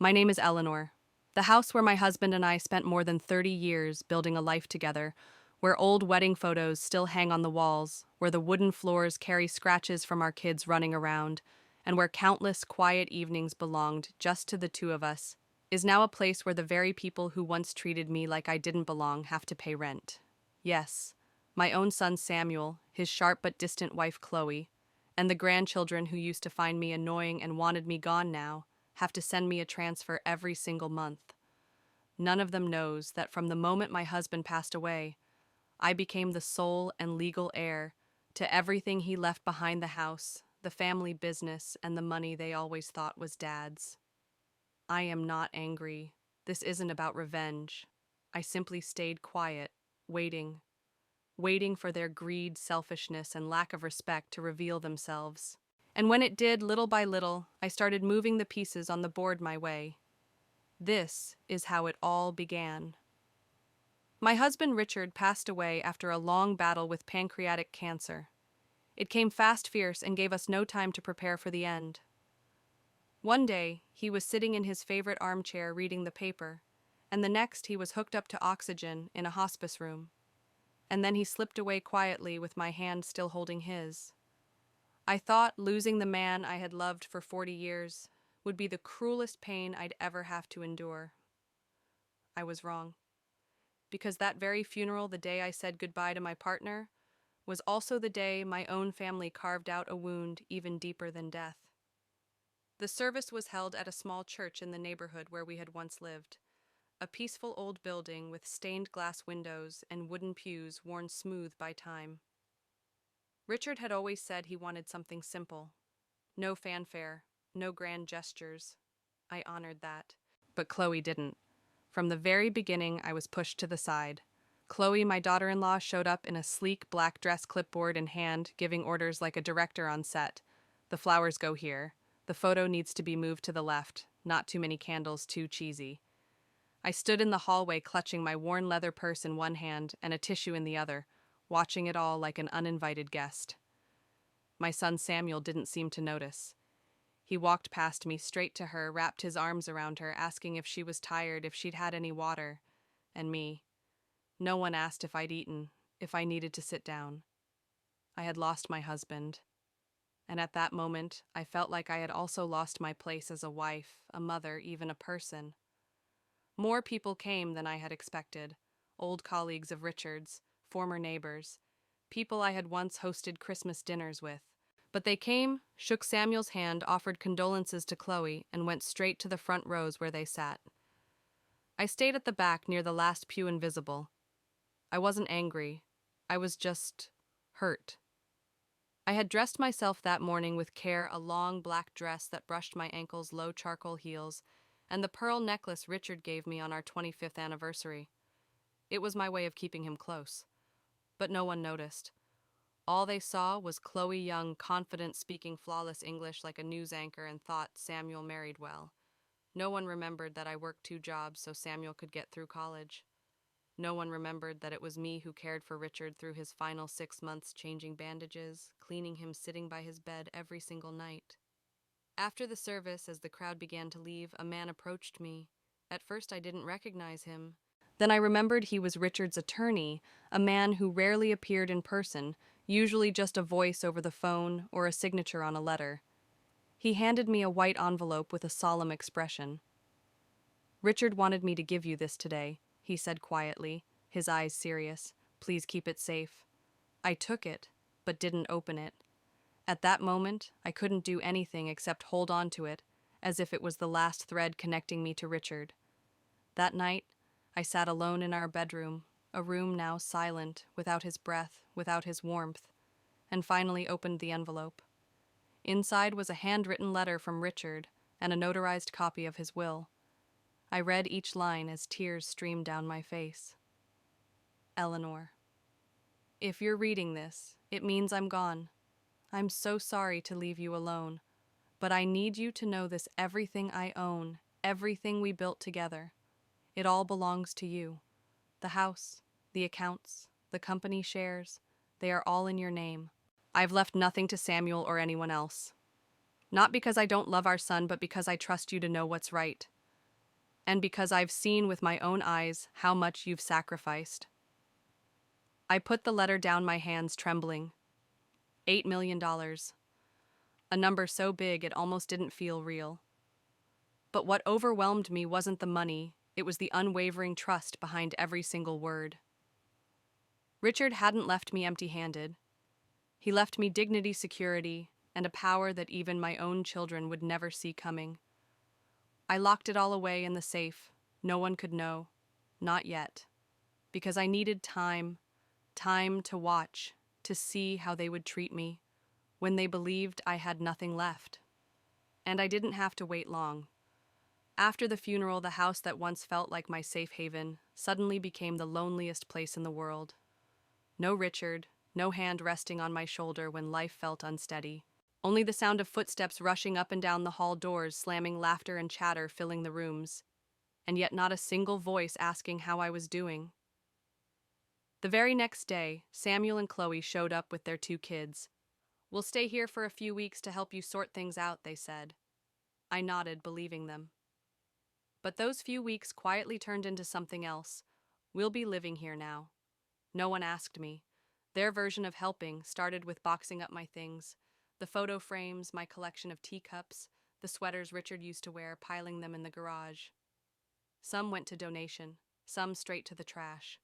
My name is Eleanor. The house where my husband and I spent more than 30 years building a life together, where old wedding photos still hang on the walls, where the wooden floors carry scratches from our kids running around, and where countless quiet evenings belonged just to the two of us, is now a place where the very people who once treated me like I didn't belong have to pay rent. Yes, my own son Samuel, his sharp but distant wife Chloe, and the grandchildren who used to find me annoying and wanted me gone now, have to send me a transfer every single month. None of them knows that from the moment my husband passed away, I became the sole and legal heir to everything he left behind: the house, the family business, and the money they always thought was Dad's. I am not angry. This isn't about revenge. I simply stayed quiet, waiting for their greed, selfishness, and lack of respect to reveal themselves. And when it did, little by little, I started moving the pieces on the board my way. This is how it all began. My husband Richard passed away after a long battle with pancreatic cancer. It came fast, fierce, and gave us no time to prepare for the end. One day, he was sitting in his favorite armchair reading the paper, and the next he was hooked up to oxygen in a hospice room. And then he slipped away quietly with my hand still holding his. I thought losing the man I had loved for 40 years would be the cruelest pain I'd ever have to endure. I was wrong, because that very funeral, the day I said goodbye to my partner, was also the day my own family carved out a wound even deeper than death. The service was held at a small church in the neighborhood where we had once lived, a peaceful old building with stained glass windows and wooden pews worn smooth by time. Richard had always said he wanted something simple. No fanfare, no grand gestures. I honored that. But Chloe didn't. From the very beginning, I was pushed to the side. Chloe, my daughter-in-law, showed up in a sleek black dress, clipboard in hand, giving orders like a director on set. The flowers go here. The photo needs to be moved to the left. Not too many candles, too cheesy. I stood in the hallway clutching my worn leather purse in one hand and a tissue in the other, watching it all like an uninvited guest. My son Samuel didn't seem to notice. He walked past me, straight to her, wrapped his arms around her, asking if she was tired, if she'd had any water. And me. No one asked if I'd eaten, if I needed to sit down. I had lost my husband. And at that moment, I felt like I had also lost my place as a wife, a mother, even a person. More people came than I had expected. Old colleagues of Richard's, former neighbors, people I had once hosted Christmas dinners with. But they came, shook Samuel's hand, offered condolences to Chloe, and went straight to the front rows where they sat. I stayed at the back near the last pew invisible. I wasn't angry. I was just hurt. I had dressed myself that morning with care, a long black dress that brushed my ankles' low charcoal heels, and the pearl necklace Richard gave me on our 25th anniversary. It was my way of keeping him close. But no one noticed. All they saw was Chloe Young, confident, speaking flawless English like a news anchor, and thought Samuel married well. No one remembered that I worked 2 jobs so Samuel could get through college. No one remembered that it was me who cared for Richard through his final 6 months, changing bandages, cleaning him, sitting by his bed every single night. After the service, as the crowd began to leave, a man approached me. At first I didn't recognize him. Then I remembered he was Richard's attorney, a man who rarely appeared in person, usually just a voice over the phone or a signature on a letter. He handed me a white envelope with a solemn expression. "Richard wanted me to give you this today," he said quietly, his eyes serious. "Please keep it safe." I took it, but didn't open it. At that moment, I couldn't do anything except hold on to it, as if it was the last thread connecting me to Richard. That night, I sat alone in our bedroom, a room now silent, without his breath, without his warmth, and finally opened the envelope. Inside was a handwritten letter from Richard and a notarized copy of his will. I read each line as tears streamed down my face. Eleanor, if you're reading this, it means I'm gone. I'm so sorry to leave you alone, but I need you to know this: everything I own, everything we built together, it all belongs to you. The house, the accounts, the company shares, they are all in your name. I've left nothing to Samuel or anyone else. Not because I don't love our son, but because I trust you to know what's right. and because I've seen with my own eyes how much you've sacrificed. I put the letter down, my hands trembling. $8 million. A number so big it almost didn't feel real. But what overwhelmed me wasn't the money, it was the unwavering trust behind every single word. Richard hadn't left me empty-handed. He left me dignity, security, and a power that even my own children would never see coming. I locked it all away in the safe. No one could know. Not yet. Because I needed time to watch, to see how they would treat me when they believed I had nothing left. And I didn't have to wait long. After the funeral, the house that once felt like my safe haven suddenly became the loneliest place in the world. No Richard, no hand resting on my shoulder when life felt unsteady. Only the sound of footsteps rushing up and down the hall doors, slamming, laughter and chatter filling the rooms. And yet not a single voice asking how I was doing. The very next day, Samuel and Chloe showed up with their 2 kids. "We'll stay here for a few weeks to help you sort things out," they said. I nodded, believing them. But those few weeks quietly turned into something else. We'll be living here now. No one asked me. Their version of helping started with boxing up my things. The photo frames, my collection of teacups, the sweaters Richard used to wear, piling them in the garage. Some went to donation, some straight to the trash.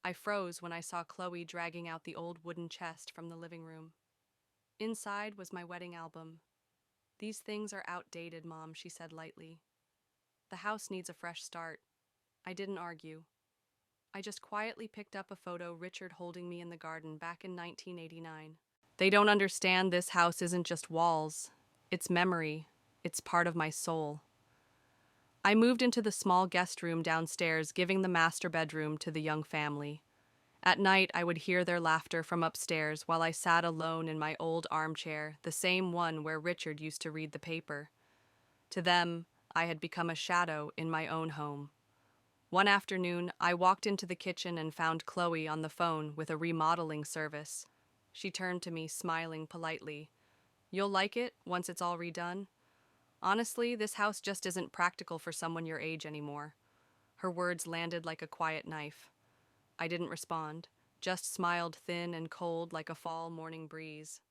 I froze when I saw Chloe dragging out the old wooden chest from the living room. Inside was my wedding album. "These things are outdated, Mom," she said lightly. "The house needs a fresh start." I didn't argue. I just quietly picked up a photo Richard holding me in the garden back in 1989. They don't understand this house isn't just walls. It's memory. It's part of my soul. I moved into the small guest room downstairs, giving the master bedroom to the young family. At night, I would hear their laughter from upstairs while I sat alone in my old armchair, the same one where Richard used to read the paper. To them, I had become a shadow in my own home. One afternoon, I walked into the kitchen and found Chloe on the phone with a remodeling service. She turned to me, smiling politely. "You'll like it once it's all redone. Honestly, this house just isn't practical for someone your age anymore." Her words landed like a quiet knife. I didn't respond, just smiled thin and cold like a fall morning breeze.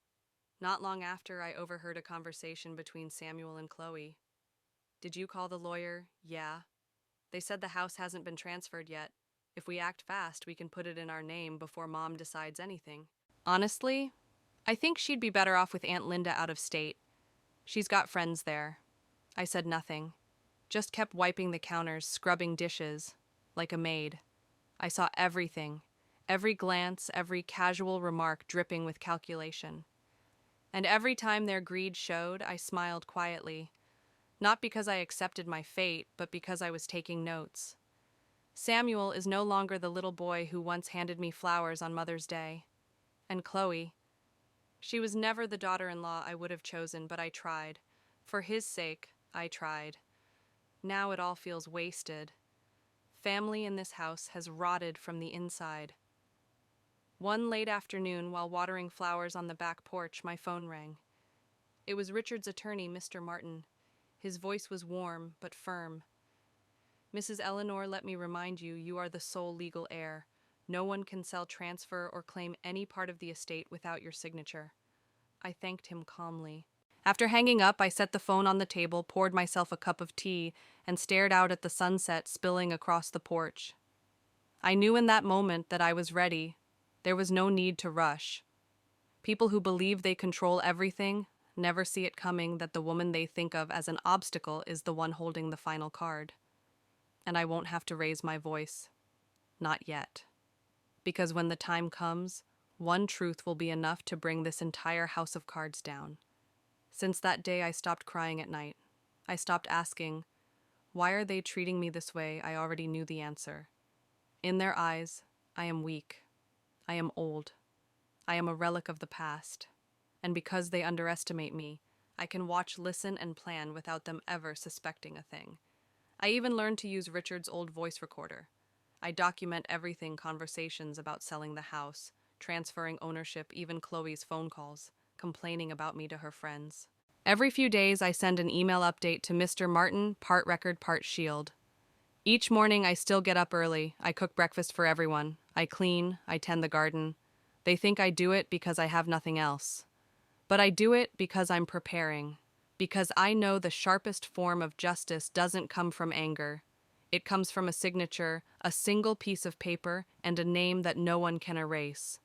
Not long after, I overheard a conversation between Samuel and Chloe. "Did you call the lawyer?" "Yeah. They said the house hasn't been transferred yet. If we act fast, we can put it in our name before Mom decides anything." Honestly, I think she'd be better off with Aunt Linda out of state. She's got friends there. I said nothing, just kept wiping the counters, scrubbing dishes, like a maid. I saw everything, every glance, every casual remark dripping with calculation. And every time their greed showed, I smiled quietly. Not because I accepted my fate, but because I was taking notes. Samuel is no longer the little boy who once handed me flowers on Mother's Day. And Chloe, she was never the daughter-in-law I would have chosen, but I tried. For his sake, I tried. Now it all feels wasted. Family in this house has rotted from the inside. One late afternoon, while watering flowers on the back porch, my phone rang. It was Richard's attorney, Mr. Martin. His voice was warm, but firm. "Mrs. Eleanor, let me remind you, you are the sole legal heir. No one can sell, transfer, or claim any part of the estate without your signature." I thanked him calmly. After hanging up, I set the phone on the table, poured myself a cup of tea, and stared out at the sunset spilling across the porch. I knew in that moment that I was ready. There was no need to rush. People who believe they control everything never see it coming that the woman they think of as an obstacle is the one holding the final card. And I won't have to raise my voice. Not yet. Because when the time comes, one truth will be enough to bring this entire house of cards down. Since that day, I stopped crying at night. I stopped asking, why are they treating me this way? I already knew the answer. In their eyes, I am weak. I am old. I am a relic of the past. And because they underestimate me, I can watch, listen, and plan without them ever suspecting a thing. I even learned to use Richard's old voice recorder. I document everything, conversations about selling the house, transferring ownership, even Chloe's phone calls, complaining about me to her friends. Every few days, I send an email update to Mr. Martin, part record, part shield. Each morning, I still get up early. I cook breakfast for everyone. I clean, I tend the garden. They think I do it because I have nothing else. But I do it because I'm preparing. Because I know the sharpest form of justice doesn't come from anger. It comes from a signature, a single piece of paper, and a name that no one can erase.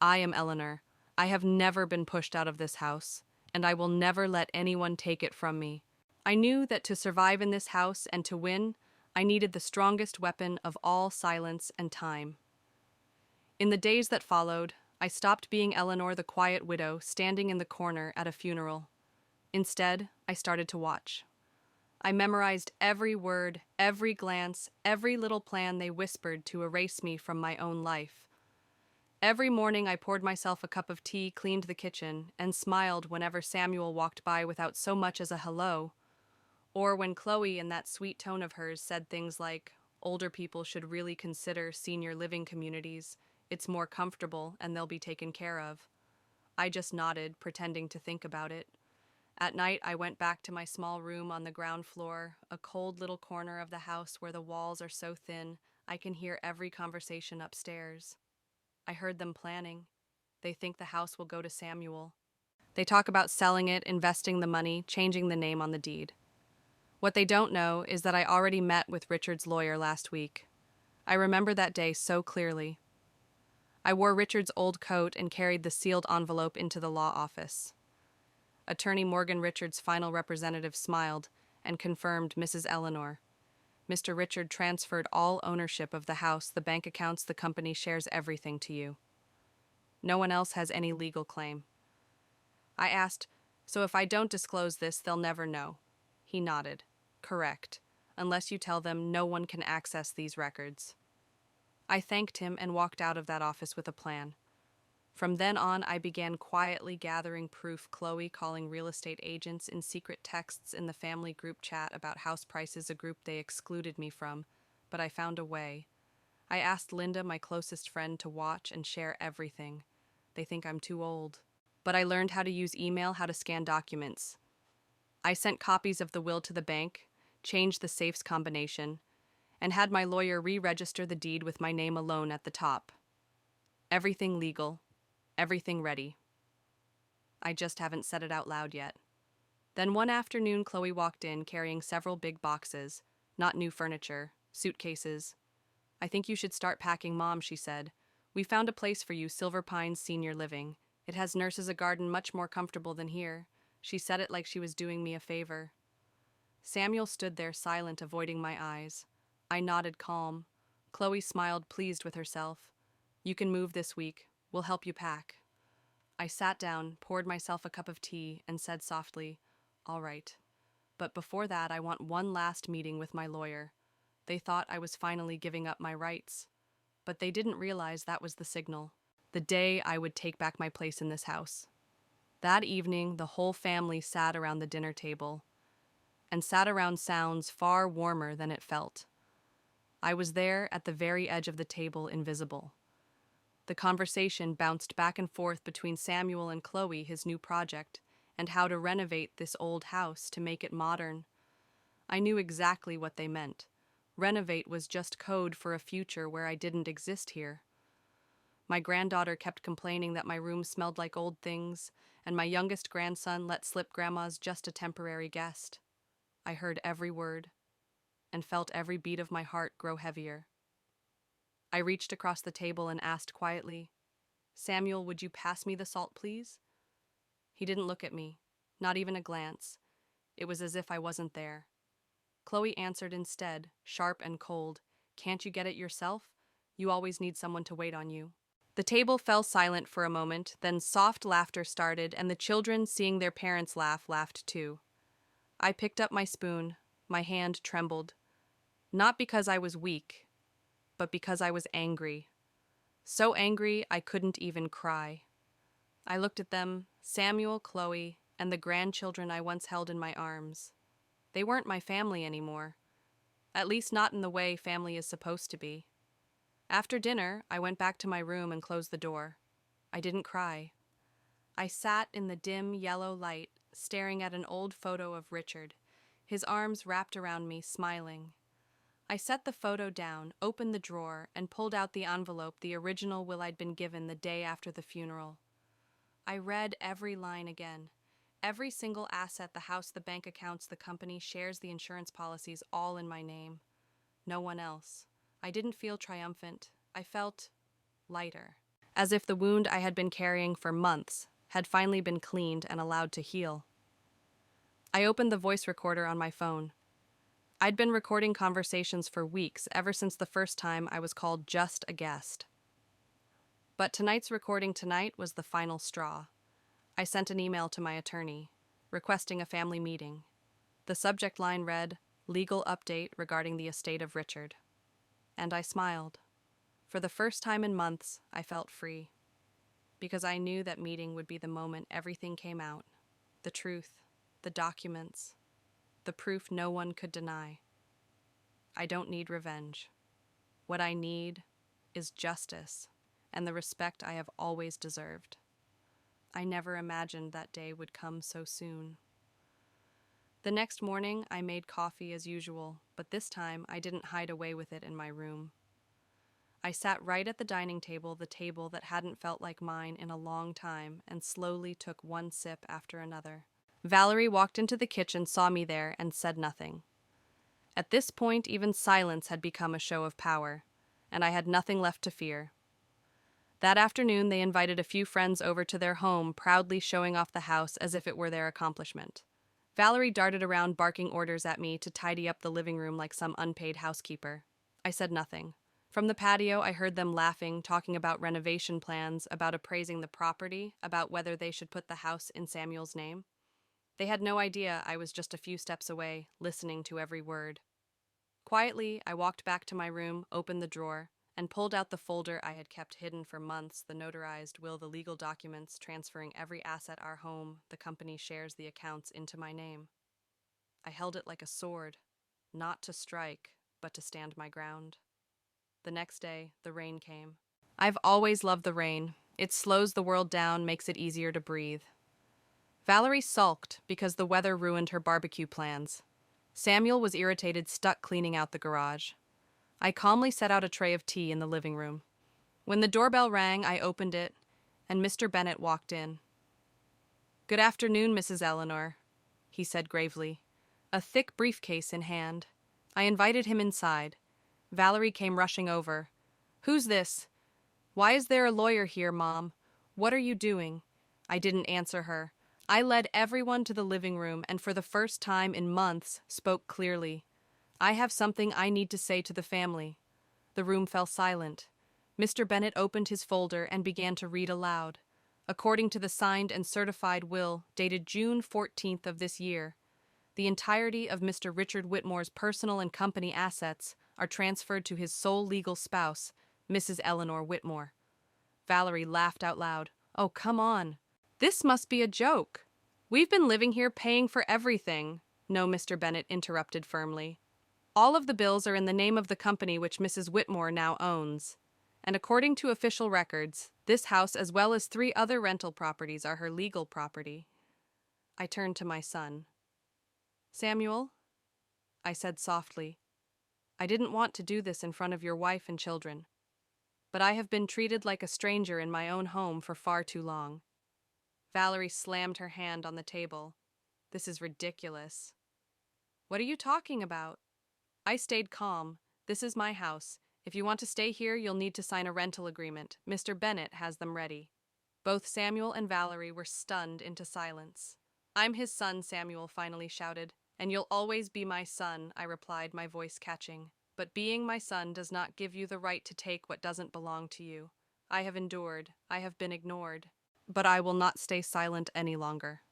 I am Eleanor. I have never been pushed out of this house, and I will never let anyone take it from me. I knew that to survive in this house and to win, I needed the strongest weapon of all: silence and time. In the days that followed, I stopped being Eleanor the quiet widow standing in the corner at a funeral. Instead, I started to watch. I memorized every word, every glance, every little plan they whispered to erase me from my own life. Every morning I poured myself a cup of tea, cleaned the kitchen, and smiled whenever Samuel walked by without so much as a hello. Or when Chloe, in that sweet tone of hers, said things like, "Older people should really consider senior living communities. It's more comfortable and they'll be taken care of." I just nodded, pretending to think about it. At night, I went back to my small room on the ground floor, a cold little corner of the house where the walls are so thin I can hear every conversation upstairs. I heard them planning. They think the house will go to Samuel. They talk about selling it, investing the money, changing the name on the deed. What they don't know is that I already met with Richard's lawyer last week. I remember that day so clearly. I wore Richard's old coat and carried the sealed envelope into the law office. Attorney Morgan Richards' final representative smiled and confirmed Mrs. Eleanor. Mr. Richard transferred all ownership of the house, the bank accounts, the company shares, everything to you. No one else has any legal claim. I asked, "So if I don't disclose this, they'll never know?" He nodded. "Correct. Unless you tell them, no one can access these records." I thanked him and walked out of that office with a plan. From then on, I began quietly gathering proof, Chloe calling real estate agents in secret texts in the family group chat about house prices, a group they excluded me from, but I found a way. I asked Linda, my closest friend, to watch and share everything. They think I'm too old. But I learned how to use email, how to scan documents. I sent copies of the will to the bank, changed the safe's combination, and had my lawyer re-register the deed with my name alone at the top. Everything legal. Everything ready. I just haven't said it out loud yet. Then one afternoon, Chloe walked in carrying several big boxes, not new furniture, suitcases. "I think you should start packing, Mom," she said. "We found a place for you, Silver Pines Senior Living. It has nurses, a garden, much more comfortable than here." She said it like she was doing me a favor. Samuel stood there silent, avoiding my eyes. I nodded, calm. Chloe smiled, pleased with herself. "You can move this week. We'll help you pack." I sat down, poured myself a cup of tea, and said softly, "All right. But before that, I want one last meeting with my lawyer." They thought I was finally giving up my rights. But they didn't realize that was the signal. The day I would take back my place in this house. That evening, the whole family sat around the dinner table. And sat around sounds far warmer than it felt. I was there at the very edge of the table, invisible. The conversation bounced back and forth between Samuel and Chloe, his new project, and how to renovate this old house to make it modern. I knew exactly what they meant. Renovate was just code for a future where I didn't exist here. My granddaughter kept complaining that my room smelled like old things, and my youngest grandson let slip Grandma's just a temporary guest. I heard every word, and felt every beat of my heart grow heavier. I reached across the table and asked quietly, "Samuel, would you pass me the salt, please?" He didn't look at me, not even a glance. It was as if I wasn't there. Chloe answered instead, sharp and cold, "Can't you get it yourself? You always need someone to wait on you." The table fell silent for a moment, then soft laughter started, and the children, seeing their parents laugh, laughed too. I picked up my spoon. My hand trembled. Not because I was weak, but because I was angry. So angry I couldn't even cry. I looked at them, Samuel, Chloe, and the grandchildren I once held in my arms. They weren't my family anymore. At least not in the way family is supposed to be. After dinner, I went back to my room and closed the door. I didn't cry. I sat in the dim yellow light, staring at an old photo of Richard, his arms wrapped around me, smiling. I set the photo down, opened the drawer, and pulled out the envelope, the original will I'd been given the day after the funeral. I read every line again. Every single asset, the house, the bank accounts, the company, shares, the insurance policies, all in my name. No one else. I didn't feel triumphant. I felt lighter. As if the wound I had been carrying for months had finally been cleaned and allowed to heal. I opened the voice recorder on my phone. I'd been recording conversations for weeks, ever since the first time I was called just a guest. But tonight's recording was the final straw. I sent an email to my attorney, requesting a family meeting. The subject line read, "Legal update regarding the estate of Richard." And I smiled. For the first time in months, I felt free. Because I knew that meeting would be the moment everything came out. The truth, the documents, the proof no one could deny. I don't need revenge. What I need is justice and the respect I have always deserved. I never imagined that day would come so soon. The next morning, I made coffee as usual, but this time I didn't hide away with it in my room. I sat right at the dining table, the table that hadn't felt like mine in a long time, and slowly took one sip after another. Valerie walked into the kitchen, saw me there, and said nothing. At this point, even silence had become a show of power, and I had nothing left to fear. That afternoon, they invited a few friends over to their home, proudly showing off the house as if it were their accomplishment. Valerie darted around, barking orders at me to tidy up the living room like some unpaid housekeeper. I said nothing. From the patio, I heard them laughing, talking about renovation plans, about appraising the property, about whether they should put the house in Samuel's name. They had no idea I was just a few steps away, listening to every word. Quietly, I walked back to my room, opened the drawer, and pulled out the folder I had kept hidden for months, the notarized will, the legal documents transferring every asset, our home, the company shares, the accounts, into my name. I held it like a sword, not to strike, but to stand my ground. The next day, the rain came. I've always loved the rain. It slows the world down, makes it easier to breathe. Valerie sulked because the weather ruined her barbecue plans. Samuel was irritated, stuck cleaning out the garage. I calmly set out a tray of tea in the living room. When the doorbell rang, I opened it, and Mr. Bennett walked in. "Good afternoon, Mrs. Eleanor," he said gravely, a thick briefcase in hand. I invited him inside. Valerie came rushing over. "Who's this? Why is there a lawyer here, Mom? What are you doing?" I didn't answer her. I led everyone to the living room and for the first time in months spoke clearly. "I have something I need to say to the family." The room fell silent. Mr. Bennett opened his folder and began to read aloud. According to the signed and certified will, dated June 14th of this year, the entirety of Mr. Richard Whitmore's personal and company assets are transferred to his sole legal spouse, Mrs. Eleanor Whitmore. Valerie laughed out loud. "Oh, come on. This must be a joke. We've been living here paying for everything." "No," Mr. Bennett interrupted firmly. "All of the bills are in the name of the company which Mrs. Whitmore now owns. And according to official records, this house as well as 3 other rental properties are her legal property." I turned to my son. "Samuel," I said softly, "I didn't want to do this in front of your wife and children, but I have been treated like a stranger in my own home for far too long." Valerie slammed her hand on the table. "This is ridiculous." "What are you talking about?" I stayed calm. "This is my house. If you want to stay here, you'll need to sign a rental agreement. Mr. Bennett has them ready." Both Samuel and Valerie were stunned into silence. "I'm his son," Samuel finally shouted. "And you'll always be my son," I replied, my voice catching. "But being my son does not give you the right to take what doesn't belong to you. I have endured. I have been ignored. But I will not stay silent any longer."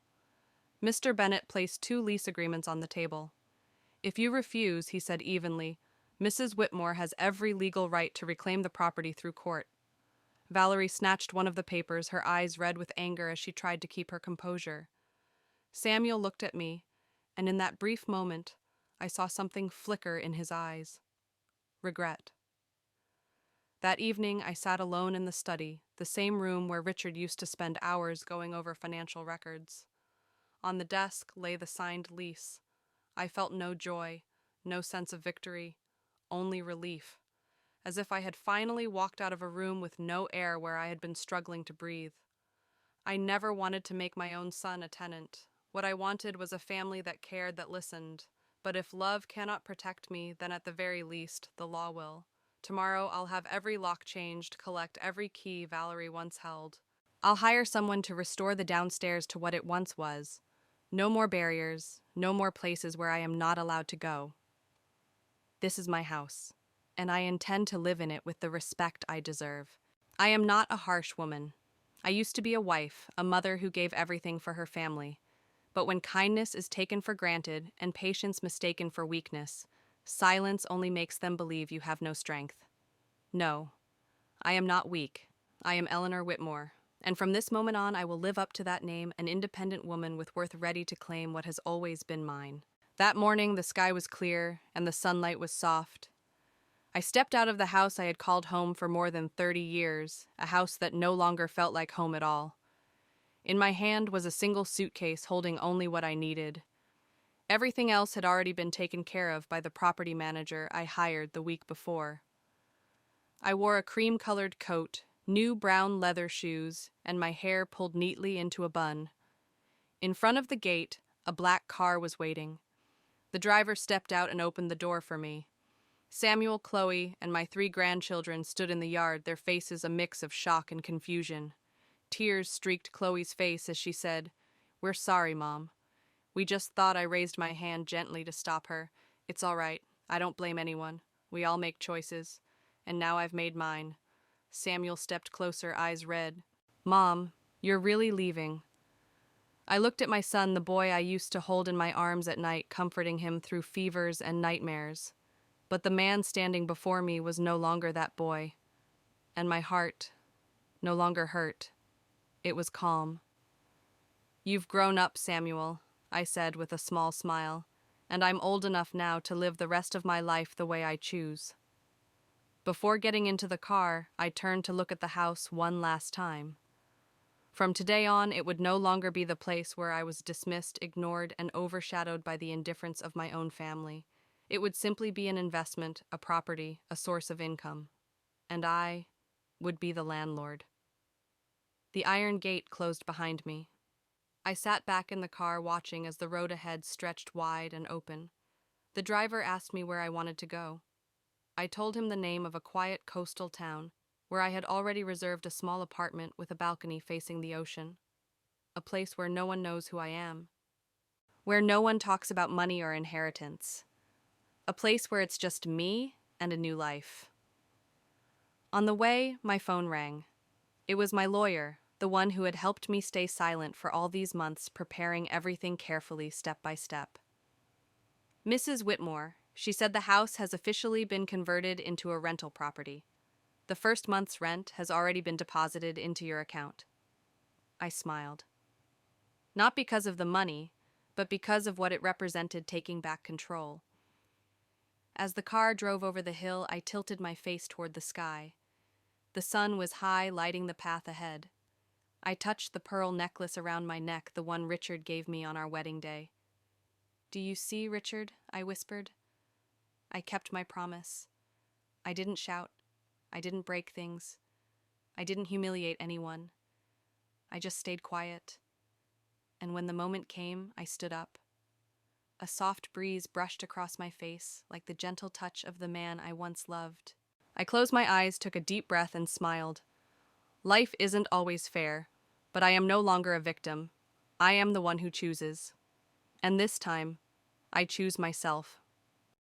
Mr. Bennett placed 2 lease agreements on the table. "If you refuse," he said evenly, "Mrs. Whitmore has every legal right to reclaim the property through court." Valerie snatched one of the papers, her eyes red with anger as she tried to keep her composure. Samuel looked at me, and in that brief moment, I saw something flicker in his eyes. Regret. That evening, I sat alone in the study, the same room where Richard used to spend hours going over financial records. On the desk lay the signed lease. I felt no joy, no sense of victory, only relief, as if I had finally walked out of a room with no air where I had been struggling to breathe. I never wanted to make my own son a tenant. What I wanted was a family that cared, that listened. But if love cannot protect me, then at the very least, the law will. Tomorrow, I'll have every lock changed, collect every key Valerie once held. I'll hire someone to restore the downstairs to what it once was. No more barriers, no more places where I am not allowed to go. This is my house, and I intend to live in it with the respect I deserve. I am not a harsh woman. I used to be a wife, a mother who gave everything for her family. But when kindness is taken for granted and patience mistaken for weakness, silence only makes them believe you have no strength. No, I am not weak. I am Eleanor Whitmore, and from this moment on I will live up to that name, an independent woman with worth ready to claim what has always been mine. That morning the sky was clear and the sunlight was soft. I stepped out of the house I had called home for more than 30 years, a house that no longer felt like home at all. In my hand was a single suitcase holding only what I needed. Everything else had already been taken care of by the property manager I hired the week before. I wore a cream-colored coat, new brown leather shoes, and my hair pulled neatly into a bun. In front of the gate, a black car was waiting. The driver stepped out and opened the door for me. Samuel, Chloe, and my 3 grandchildren stood in the yard, their faces a mix of shock and confusion. Tears streaked Chloe's face as she said, "We're sorry, Mom. We just thought," I raised my hand gently to stop her. "It's all right. I don't blame anyone. We all make choices. And now I've made mine." Samuel stepped closer, eyes red. "Mom, you're really leaving." I looked at my son, the boy I used to hold in my arms at night, comforting him through fevers and nightmares. But the man standing before me was no longer that boy. And my heart no longer hurt. It was calm. "You've grown up, Samuel," I said with a small smile, "and I'm old enough now to live the rest of my life the way I choose." Before getting into the car, I turned to look at the house one last time. From today on, it would no longer be the place where I was dismissed, ignored, and overshadowed by the indifference of my own family. It would simply be an investment, a property, a source of income. And I would be the landlord. The iron gate closed behind me. I sat back in the car watching as the road ahead stretched wide and open. The driver asked me where I wanted to go. I told him the name of a quiet coastal town where I had already reserved a small apartment with a balcony facing the ocean. A place where no one knows who I am. Where no one talks about money or inheritance. A place where it's just me and a new life. On the way, my phone rang. It was my lawyer, the one who had helped me stay silent for all these months, preparing everything carefully, step by step. "Mrs. Whitmore," she said, "the house has officially been converted into a rental property. The first month's rent has already been deposited into your account." I smiled. Not because of the money, but because of what it represented, taking back control. As the car drove over the hill, I tilted my face toward the sky. The sun was high, lighting the path ahead. I touched the pearl necklace around my neck, the one Richard gave me on our wedding day. "Do you see, Richard?" I whispered. I kept my promise. I didn't shout. I didn't break things. I didn't humiliate anyone. I just stayed quiet. And when the moment came, I stood up. A soft breeze brushed across my face, like the gentle touch of the man I once loved. I closed my eyes, took a deep breath, and smiled. Life isn't always fair, but I am no longer a victim. I am the one who chooses. And this time, I choose myself.